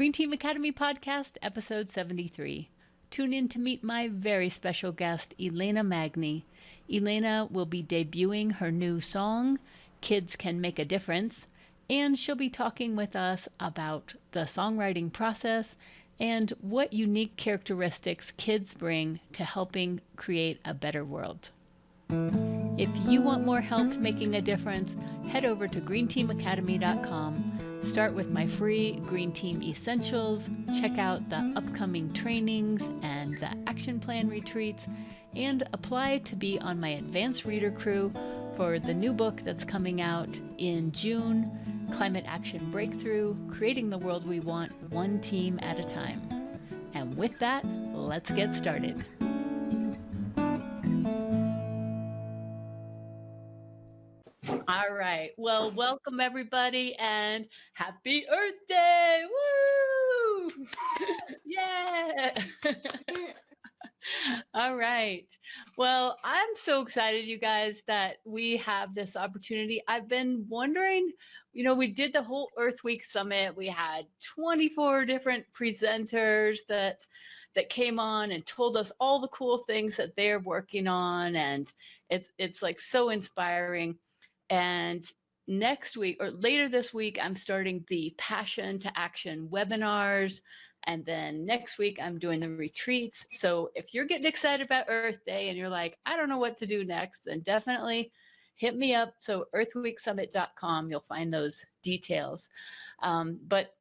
Green Team Academy Podcast, episode 73. Tune in to meet my very special guest, Elena Magnie. Elena will be debuting her new song, Kids Can Make a Difference, and she'll be talking with us about the songwriting process and what unique characteristics kids bring to helping create a better world. If you want more help making a difference, head over to greenteamacademy.com. Start with my free Green Team Essentials, check out the upcoming trainings and the action plan retreats, and apply to be on my advanced reader crew for the new book that's coming out in June, Climate Action Breakthrough, Creating the World We Want, One Team at a Time. And with that, let's get started. All right. Well, welcome everybody and happy Earth Day. Woo! Yeah. All right. Well, I'm so excited, you guys, that we have this opportunity. I've been wondering, we did the whole Earth Week Summit. We had 24 different presenters that came on and told us all the cool things that they're working on. And it's like so inspiring. And next week or later this week, I'm starting the Passion to Action webinars. And then next week, I'm doing the retreats. So if you're getting excited about Earth Day and you're like, I don't know what to do next, then definitely hit me up. So earthweeksummit.com, you'll find those details. But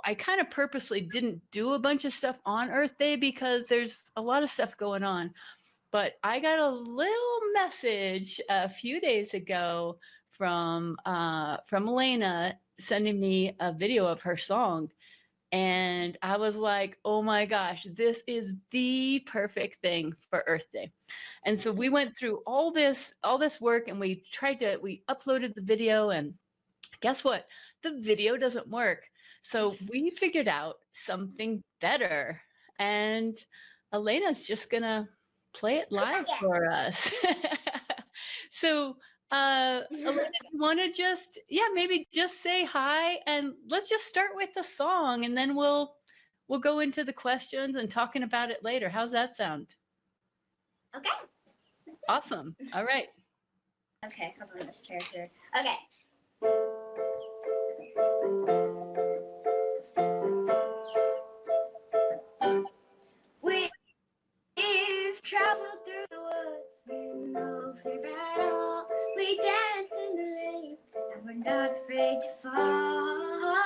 I kind of purposely didn't do a bunch of stuff on Earth Day because there's a lot of stuff going on. But I got a little message a few days ago from Elena sending me a video of her song. And I was like, oh my gosh, this is the perfect thing for Earth Day. And so we went through all this work and we uploaded the video, and guess what? The video doesn't work. So we figured out something better. And Elena's just gonna play it live for us. So Elena, you want to maybe just say hi, and let's just start with the song, and then we'll go into the questions and talking about it later. How's that sound? Okay. Awesome. All right. Okay, hold on this chair here. Okay. We've traveled through the woods with no fear at all. We dance in the rain and we're not afraid to fall.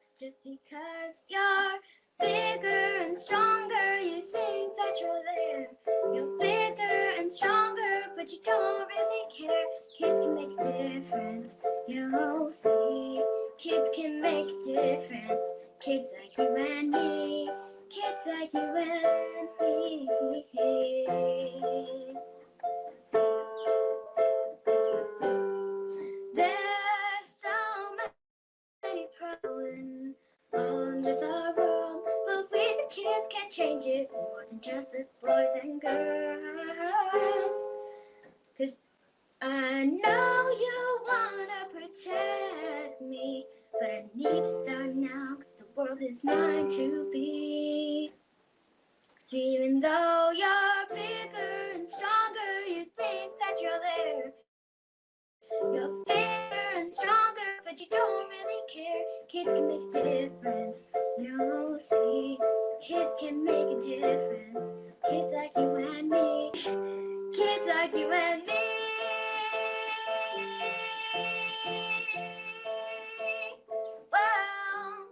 It's just because you're bigger and stronger, you think that you're there. You're bigger and stronger, but you don't really care. Kids can make a difference, you'll see. Kids can make a difference. Kids like you and me. Kids like you and me. There's so many problems on with our world, but we the kids can change it more than just the boys and girls. 'Cause I know you wanna protect me, but I need to start now, 'cause the world is mine to be. 'Cause even though you're bigger and stronger, you think that you're there. You're bigger and stronger, but you don't really care. Kids can make a difference, you'll see. Kids can make a difference. Kids like you and me. Kids like you and me. Well,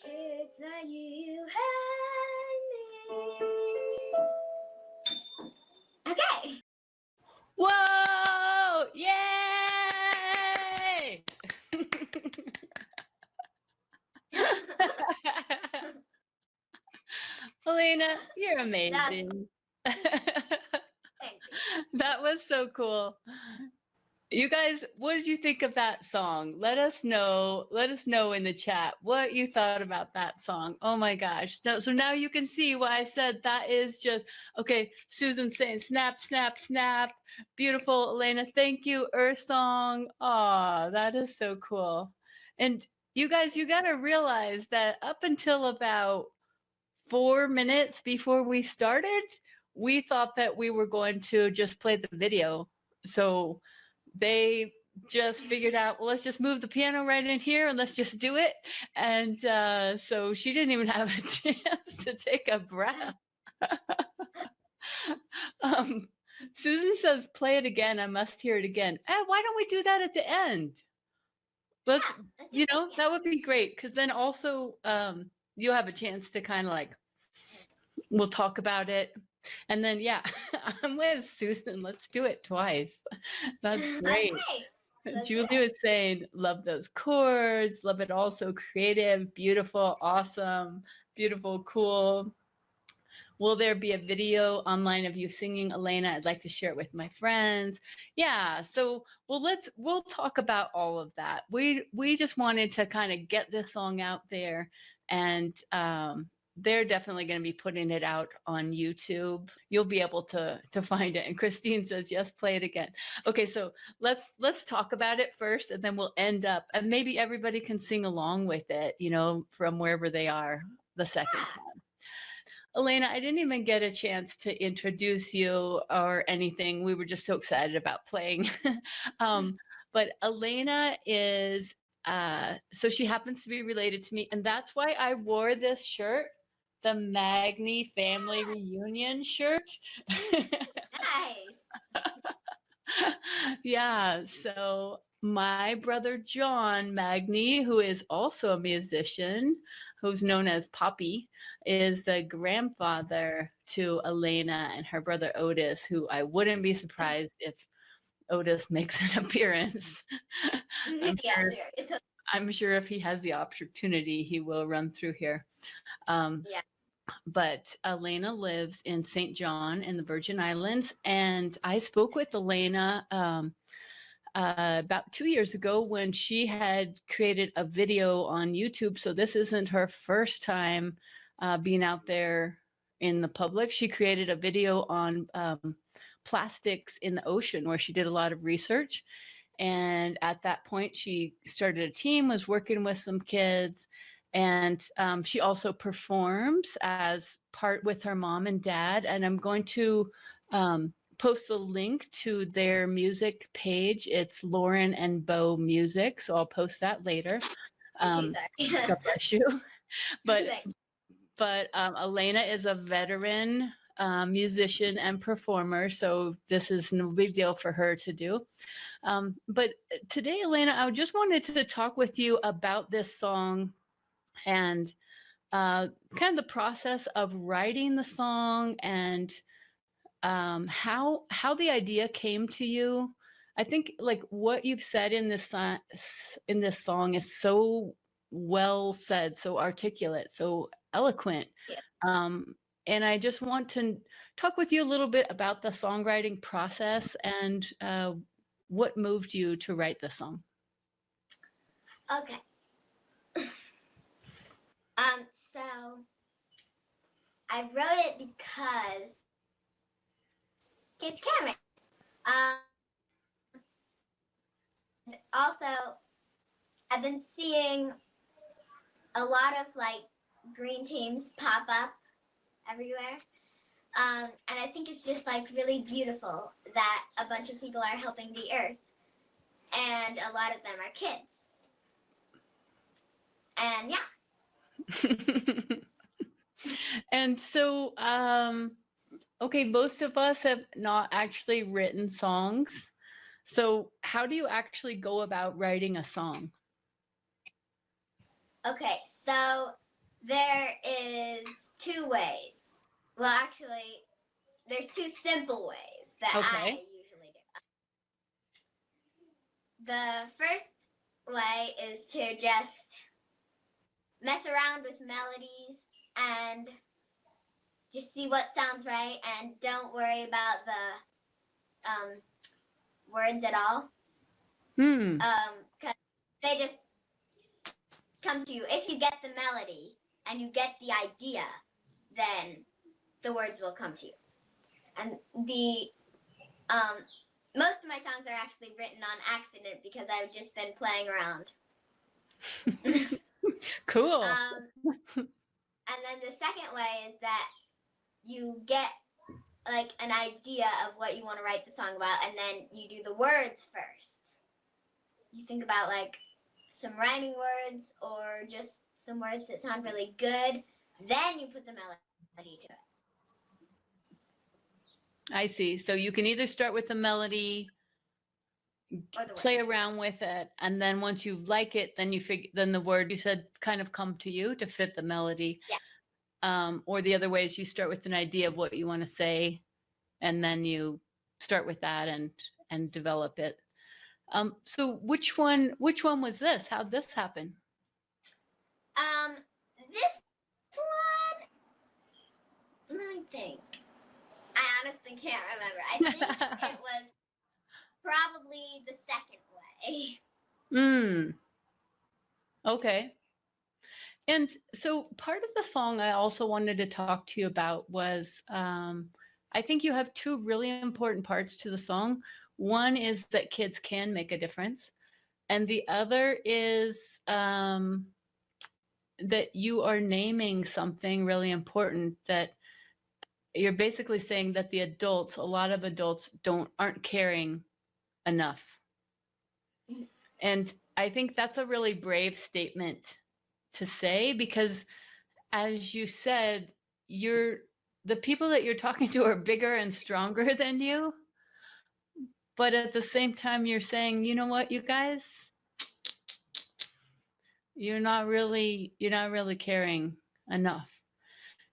kids like you and me. Okay. Whoa! Yay! Elena, you're amazing. That was so cool. You guys, what did you think of that song? Let us know in the chat what you thought about that song. Oh my gosh. So now you can see why I said that is just, okay, Susan's saying snap, snap, snap. Beautiful, Elena. Thank you, Earth Song. Aw, that is so cool. And You guys, you got to realize that up until about 4 minutes before we started, we thought that we were going to just play the video. So they just figured out, well, let's just move the piano right in here and let's just do it. And so she didn't even have a chance to take a breath. um, Susan says, play it again. I must hear it again. Why don't we do that at the end? Let's, that would be great. Because then also you'll have a chance to kind of like, we'll talk about it. And then, yeah, I'm with Susan. Let's do it twice. That's great. Okay. Julie was saying, love those chords, love it all, so creative, beautiful, awesome, beautiful, cool. Will there be a video online of you singing, Elena? I'd like to share it with my friends. Yeah, so we'll talk about all of that. We just wanted to kind of get this song out there, and they're definitely going to be putting it out on YouTube. You'll be able to find it. And Christine says, yes, play it again. Okay, so let's talk about it first, and then we'll end up, and maybe everybody can sing along with it, from wherever they are the second time. Elena, I didn't even get a chance to introduce you or anything. We were just so excited about playing. But Elena is, so she happens to be related to me. And that's why I wore this shirt, the Magnie family reunion shirt. Nice. Yeah, so my brother John Magnie, who is also a musician, who's known as Poppy, is the grandfather to Elena and her brother Otis, who I wouldn't be surprised if Otis makes an appearance. I'm sure if he has the opportunity, he will run through here. Yeah. But Elena lives in St. John in the Virgin Islands, and I spoke with Elena about 2 years ago when she had created a video on YouTube. So this isn't her first time being out there in the public. She created a video on plastics in the ocean where she did a lot of research. And at that point, she started a team, was working with some kids. And she also performs as part with her mom and dad. And I'm going to post the link to their music page. It's Lauren and Bo Music. So I'll post that later. God bless you. But Elena is a veteran musician and performer. So this is no big deal for her to do. But today, Elena, I just wanted to talk with you about this song and kind of the process of writing the song and how the idea came to you. I think like what you've said in this song is so well said, so articulate, so eloquent. Yeah. And I just want to talk with you a little bit about the songwriting process and what moved you to write the song. Okay. So I wrote it because kids can. Also, I've been seeing a lot of like green teams pop up everywhere. And I think it's just like really beautiful that a bunch of people are helping the earth. And a lot of them are kids. And yeah. And so, okay, most of us have not actually written songs. So how do you actually go about writing a song? Okay, so there is 2 ways. Well, actually, there's 2 simple ways that I usually do. The first way is to just mess around with melodies and just see what sounds right and don't worry about the words at all. Because they just come to you. If you get the melody and you get the idea, then the words will come to you. And the most of my songs are actually written on accident because I've just been playing around. Cool. And then the second way is that you get like an idea of what you want to write the song about, and then you do the words first. You think about like some rhyming words or just some words that sound really good. Then you put the melody to it. I see. So you can either start with the melody, Or the play words. around with it, and then once you like it, then then the word you said kind of come to you to fit the melody. Yeah. Or the other way is you start with an idea of what you want to say, and then you start with that and develop it. So which one was this? How'd this happen? This one, let me think. I honestly can't remember. I think it was probably the second way. Okay. And so part of the song I also wanted to talk to you about was, I think you have two really important parts to the song. One is that kids can make a difference. And the other is that you are naming something really important, that you're basically saying that a lot of adults aren't caring enough. And I think that's a really brave statement to say, because as you said, the people that you're talking to are bigger and stronger than you. But at the same time, you're saying, you know what, you guys, you're not really caring enough.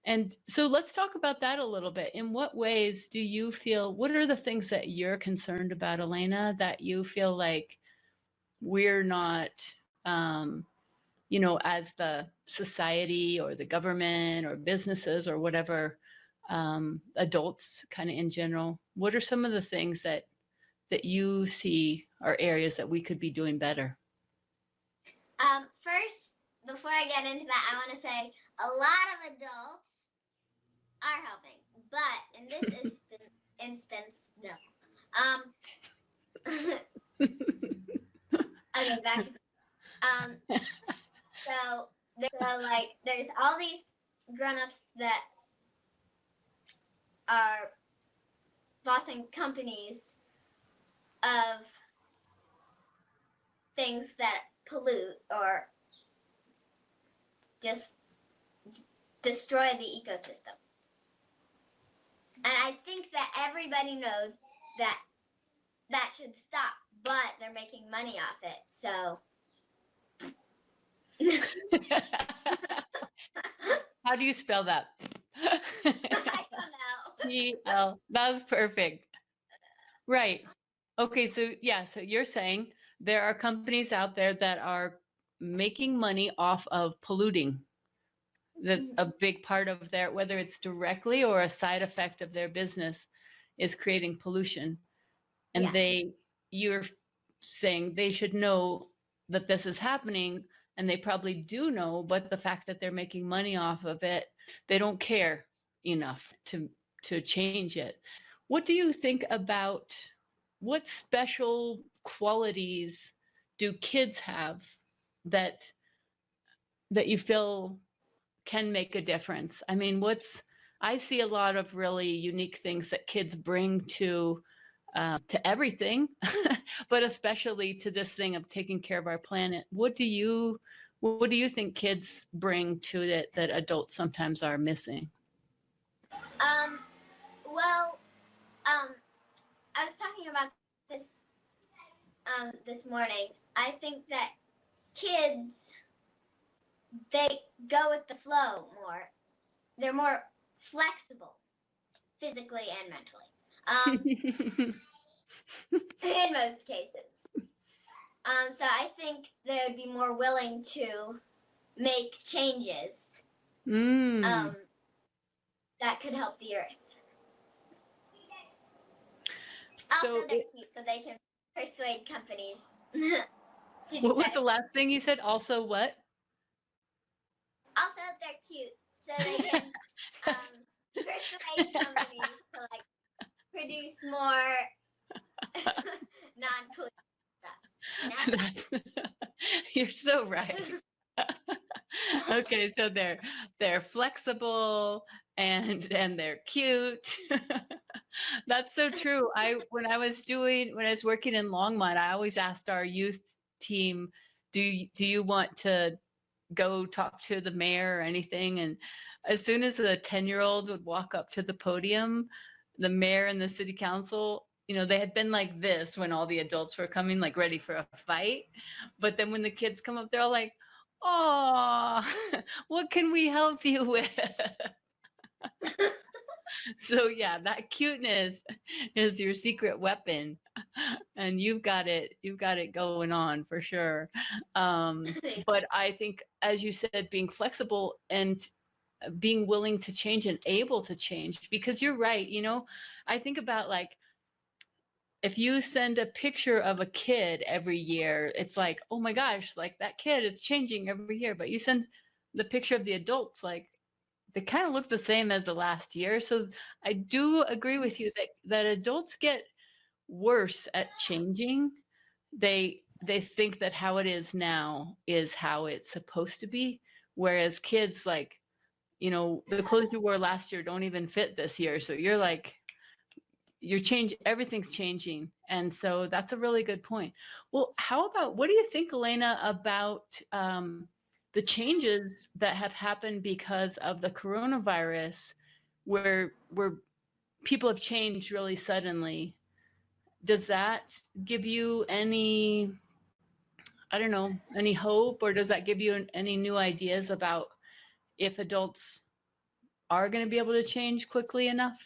And so let's talk about that a little bit. In what ways do you feel, what are the things that you're concerned about, Elena, that you feel like we're not, as the society or the government or businesses or whatever, adults kind of in general, what are some of the things that you see are areas that we could be doing better? First, before I get into that, I want to say a lot of adults are helping, but in this instance, no. Okay, back to so like there's all these grown-ups that are bossing companies of things that pollute or just destroy the ecosystem. And I think that everybody knows that that should stop, but they're making money off it. So How do you spell that? I don't know. P-L. That was perfect. Right. Okay, so yeah, so you're saying there are companies out there that are making money off of polluting. That a big part of their, whether it's directly or a side effect of their business, is creating pollution. And Yeah. you're saying they should know that this is happening, and they probably do know, but the fact that they're making money off of it, they don't care enough to change it. What do you think about, what special qualities do kids have that you feel can make a difference? I mean, I see a lot of really unique things that kids bring to everything, but especially to this thing of taking care of our planet. What do you think kids bring to it that adults sometimes are missing? Well, I was talking about this this morning. I think that kids, they go with the flow more. They're more flexible, physically and mentally. In most cases. So I think they would be more willing to make changes that could help the earth. Also, they're cute, so they can persuade companies to do What was better. the last thing you said? Also what? Also, they're cute, so they can persuade companies to like produce more non-polluting stuff. You know? You're so right. Okay, so they're flexible and they're cute. That's so true. When I was working in Longmont, I always asked our youth team, do you want to go talk to the mayor or anything? And as soon as a 10-year-old would walk up to the podium, the mayor and the city council, they had been like this when all the adults were coming, like ready for a fight. But then when the kids come up, they're all like, "Oh, what can we help you with?" So yeah, that cuteness is your secret weapon, and you've got it going on for sure. But I think, as you said, being flexible and being willing to change and able to change, because you're right. I think about, like, if you send a picture of a kid every year, it's like, oh my gosh, like that kid is changing every year. But you send the picture of the adults, like they kind of look the same as the last year. So I do agree with you that adults get worse at changing. They think that how it is now is how it's supposed to be, whereas kids, like, the clothes you wore last year don't even fit this year. So you're like, everything's changing. And so that's a really good point. Well, what do you think, Elena, about the changes that have happened because of the coronavirus, where people have changed really suddenly? Does that give you any, I don't know, any hope, or does that give you any new ideas about if adults are going to be able to change quickly enough?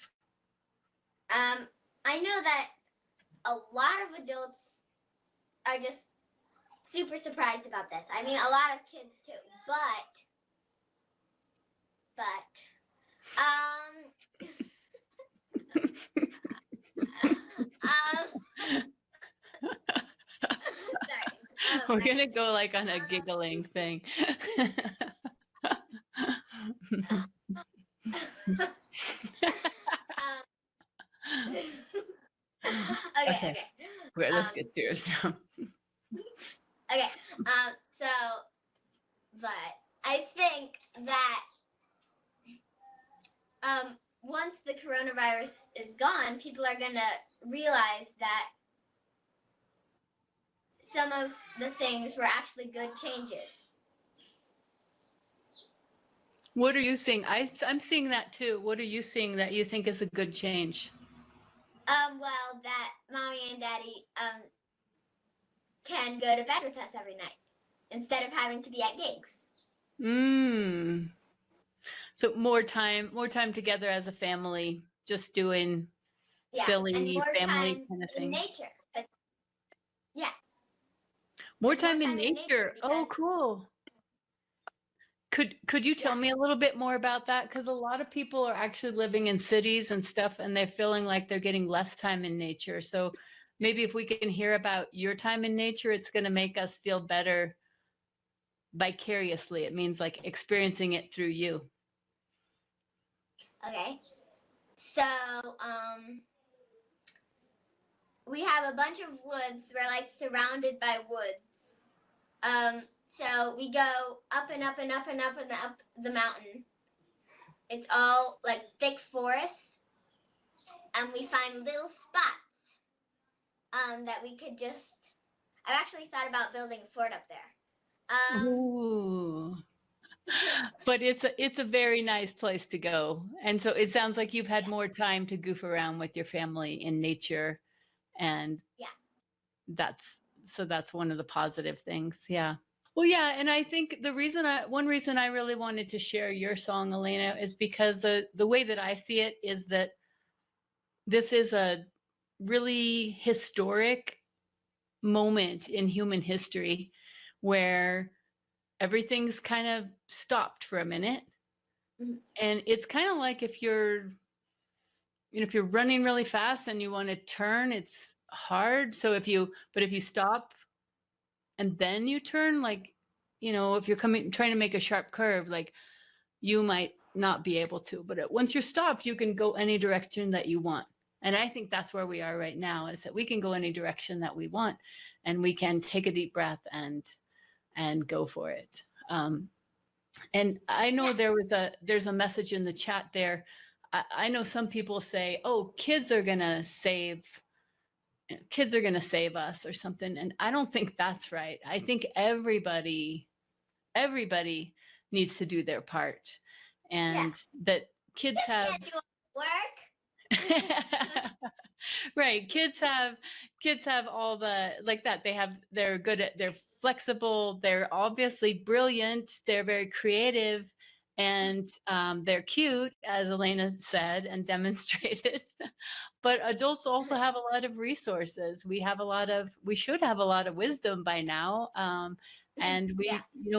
I know that a lot of adults are just super surprised about this. I mean, a lot of kids too, sorry. We're going to go like on a giggling thing. Okay. Wait, let's get serious now. Okay. So, but I think that once the coronavirus is gone, people are gonna realize that some of the things were actually good changes. What are you seeing? I'm seeing that too. What are you seeing that you think is a good change? Well, that mommy and daddy can go to bed with us every night instead of having to be at gigs. So more time together as a family, just doing silly and more family time kind of in things. nature. But, yeah. More time in nature. Oh, cool. Could you tell me a little bit more about that? Because a lot of people are actually living in cities and stuff, and they're feeling like they're getting less time in nature. So maybe if we can hear about your time in nature, it's going to make us feel better vicariously. It means like experiencing it through you. Okay. So, we have a bunch of woods. We're like surrounded by woods. So we go up and up and up and up and up the mountain. It's all like thick forest, and we find little spots that we could just. I've actually thought about building a fort up there. Ooh. But it's a very nice place to go. And so it sounds like you've had more time to goof around with your family in nature, and that's one of the positive things. Yeah. Well, yeah, and I think one reason I really wanted to share your song, Elena, is because the way that I see it is that this is a really historic moment in human history where everything's kind of stopped for a minute. And it's kind of like if you're running really fast and you want to turn, it's hard. So if you stop and then you turn, like, if you're trying to make a sharp curve, like, you might not be able to, but once you're stopped, you can go any direction that you want. And I think that's where we are right now, is that we can go any direction that we want, and we can take a deep breath and and go for it. And I know there's a message in the chat there. I know some people say, oh, kids are gonna save us or something. And I don't think that's right. I think everybody needs to do their part, and that kids have can't do work. right. Kids have all the like that. They're good at, they're flexible, they're obviously brilliant, they're very creative, and they're cute, as Elena said and demonstrated. But adults also have a lot of resources. We should have a lot of wisdom by now. And we,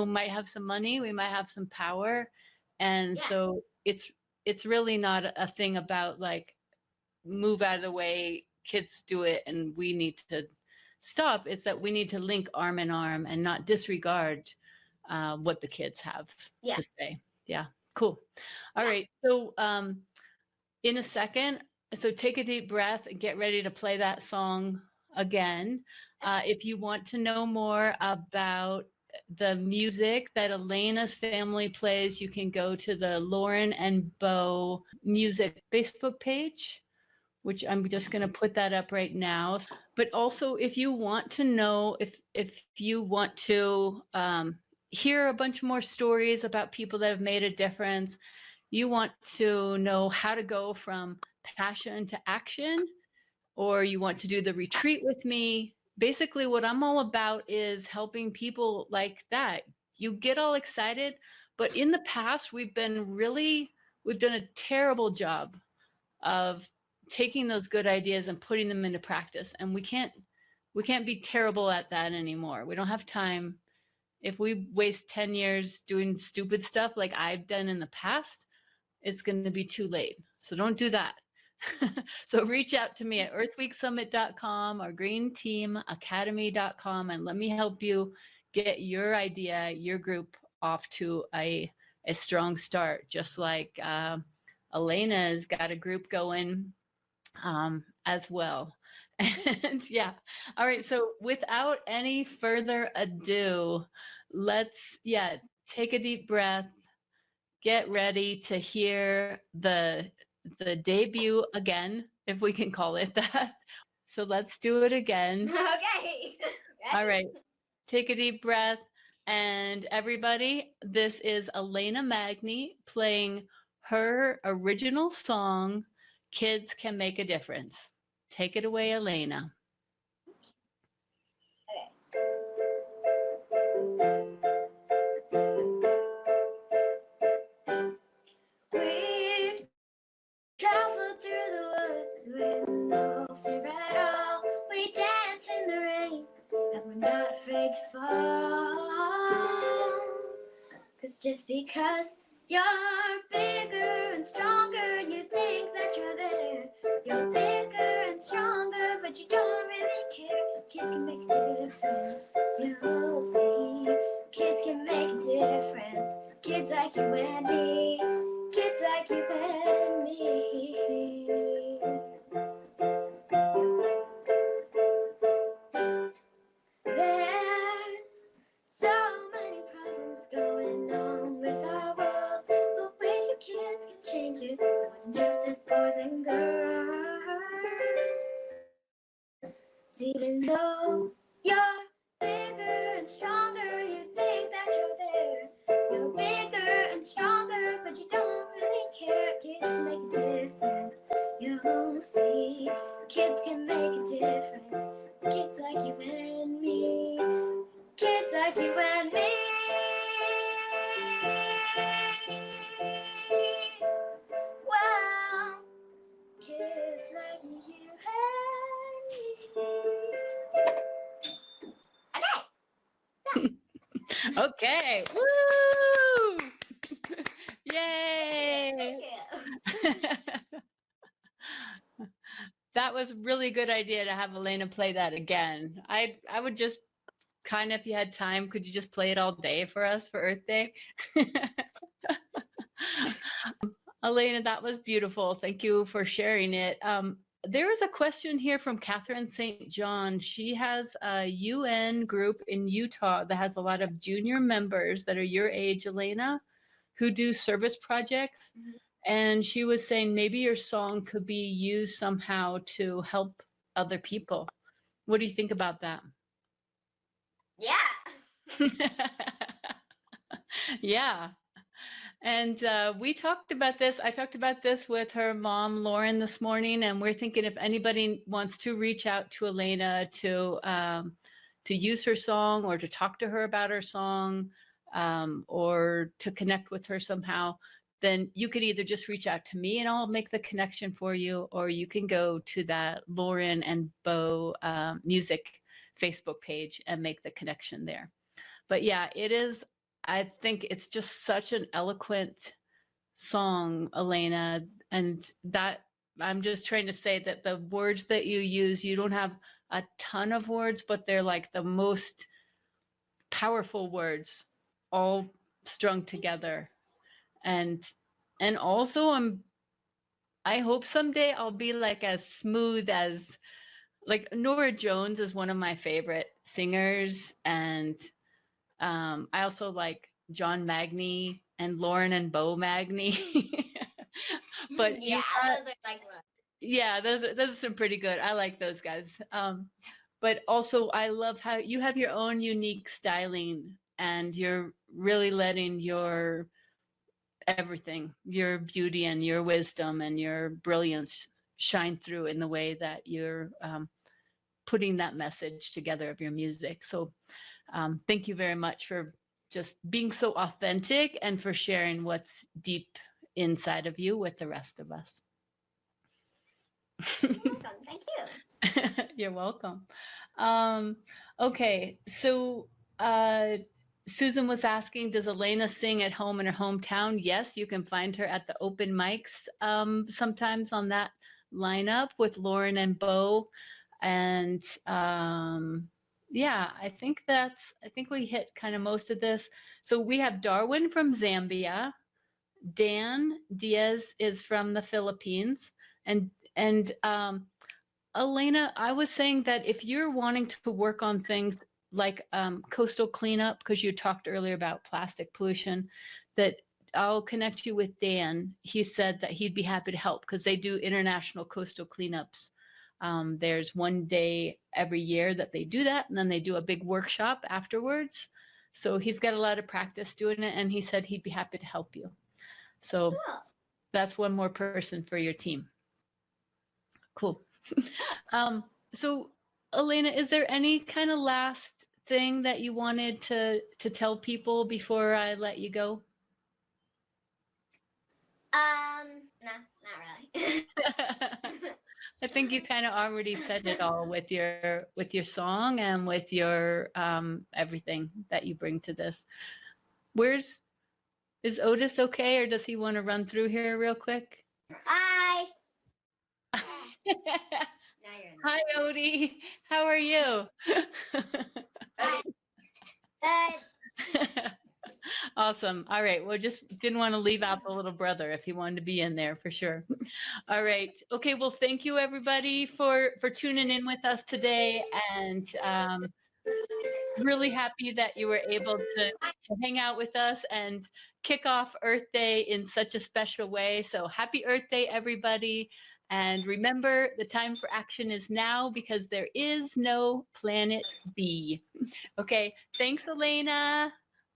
might have some money, we might have some power. And so it's really not a thing about like, move out of the way, kids do it and we need to stop. It's that we need to link arm in arm and not disregard what the kids have to say. Yeah, cool. All right. So in a second, so take a deep breath and get ready to play that song again. If you want to know more about the music that Elena's family plays, you can go to the Lauren and Bo music Facebook page, which I'm just going to put that up right now. But also, if you want to know, if you want to hear a bunch more stories about people that have made a difference, you want to know how to go from passion to action, or you want to do the retreat with me, basically what I'm all about is helping people like that. You get all excited, but in the past, we've done a terrible job of taking those good ideas and putting them into practice. And we can't be terrible at that anymore. We don't have time. If we waste 10 years doing stupid stuff like I've done in the past, it's going to be too late. So don't do that. So reach out to me at earthweeksummit.com or greenteamacademy.com and let me help you get your idea, your group off to a strong start, just like Elena's got a group going as well. And yeah. All right. So without any further ado, let's take a deep breath, get ready to hear the debut again, if we can call it that. So let's do it again. Okay. All right. Take a deep breath. And everybody, this is Elena Magnie playing her original song, Kids Can Make a Difference. Take it away, Elena. We've traveled through the woods with no fear at all. We dance in the rain and we're not afraid to fall. 'Cause just because you're bigger and stronger, you think that you're there. You're bigger and stronger, but you don't really care. Kids can make a difference, you'll see. Kids can make a difference. Kids like you and me. Kids like you and me. There's so many problems going on with our world, but we the kids can change it, more than just the boys and girls. Even though you're bigger and stronger, you think that you're there. You're bigger and stronger, but you don't really care. Kids can make a difference, you'll see. Kids can make a difference. Kids like you and me. Kids like you and me. Wow. Kids like you and me. Okay. Woo! Yay! Thank you. That was a really good idea to have Elena play that again. I would just kind of, if you had time, could you just play it all day for us for Earth Day? Elena, that was beautiful. Thank you for sharing it. there is a question here from Catherine St. John. She has a UN group in Utah that has a lot of junior members that are your age, Elena, who do service projects. And she was saying maybe your song could be used somehow to help other people. What do you think about that? Yeah. Yeah. And we talked about this. I talked about this with her mom, Lauren, this morning, and we're thinking if anybody wants to reach out to Elena to use her song or to talk to her about her song or to connect with her somehow, then you could either just reach out to me and I'll make the connection for you, or you can go to that Lauren and Bo music Facebook page and make the connection there. But yeah, it is. I think it's just such an eloquent song, Elena, and that I'm just trying to say that the words that you use, you don't have a ton of words, but they're like the most powerful words all strung together. And also I hope someday I'll be like as smooth as, like, Norah Jones is one of my favorite singers, and I also like Joan Magnie and Lauren and Bo Magnie. But yeah, those are like one. Yeah, those are some pretty good. I like those guys. But also I love how you have your own unique styling and you're really letting your everything, your beauty and your wisdom and your brilliance shine through in the way that you're putting that message together of your music. So thank you very much for just being so authentic and for sharing what's deep inside of you with the rest of us. You're welcome. Thank you. You're welcome. Okay, so Susan was asking, does Elena sing at home in her hometown? Yes, you can find her at the open mics sometimes on that lineup with Lauren and Bo. And yeah, I think we hit kind of most of this. So we have Darwin from Zambia. Dan Diaz is from the Philippines. And Elena, I was saying that if you're wanting to work on things like coastal cleanup, because you talked earlier about plastic pollution, that I'll connect you with Dan. He said that he'd be happy to help because they do international coastal cleanups. There's one day every year that they do that, and then they do a big workshop afterwards. So he's got a lot of practice doing it, and he said he'd be happy to help you. So Cool. That's one more person for your team. Cool. So Elena, is there any kind of last thing that you wanted to tell people before I let you go? No, not really. I think you kind of already said it all with your song and with your everything that you bring to this. Is Otis okay, or does he want to run through here real quick? Hi. Hi, Odie. How are you? Awesome. All right. Well, just didn't want to leave out the little brother if he wanted to be in there for sure. All right. Okay. Well, thank you everybody for tuning in with us today, and really happy that you were able to hang out with us and kick off Earth Day in such a special way. So happy Earth Day, everybody. And remember, the time for action is now because there is no planet B. Okay. Thanks, Elena.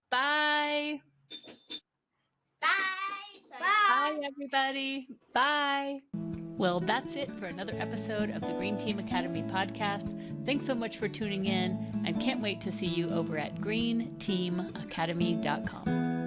Bye. Bye. Bye, everybody. Bye. Well, that's it for another episode of the Green Team Academy podcast. Thanks so much for tuning in, and can't wait to see you over at greenteamacademy.com.